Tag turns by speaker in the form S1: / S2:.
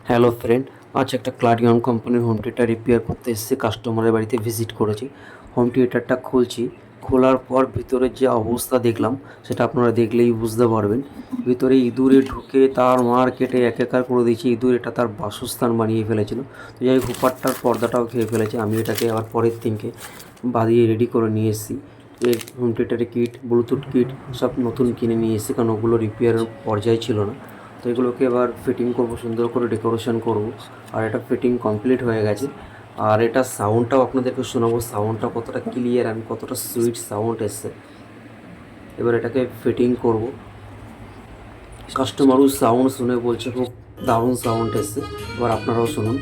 S1: Hello friend, আজ একটা clarion কোম্পানির হোম থিয়েটার রিপেয়ার করতে এসেছি। কাস্টমারের বাড়িতে ভিজিট করেছি। হোম থিয়েটারটা খুলছি, খোলার পর ভিতরে যে অবস্থা দেখলাম সেটা আপনারা দেখলেই বুঝতে পারবেন। ভিতরে ইঁদুরে ঢুকে তার মার কেটে একাকার করে দিয়েছে। ইঁদুর এটা তার বাসস্থান বানিয়ে ফেলেছিল। তো যাই হোক, হুপারটার পর্দাটাও খেয়ে ফেলেছে। আমি এটাকে আবার পরের দিনকে বাঁধিয়ে রেডি করে নিয়ে এসেছি। এর হোম থিয়েটারের কিট, ব্লুটুথ কিট সব নতুন কিনে নিয়ে এসেছি, কারণ ওগুলো রিপেয়ারের পর্যায়ে ছিল না। তো এগুলোকে এবার ফিটিং করব, সুন্দর করে ডেকোরেশন করব। আর এটা ফিটিং কমপ্লিট হয়ে গেছে। আর এটা সাউন্ডটাও আপনাদেরকে শোনাবো, সাউন্ডটা কতটা ক্লিয়ার অ্যান্ড কতটা সুইট সাউন্ড এসছে। এবার এটাকে ফিটিং করব। কাস্টমারও সাউন্ড শুনে বলছে খুব দারুণ সাউন্ড এসছে। এবার আপনারাও শুনুন।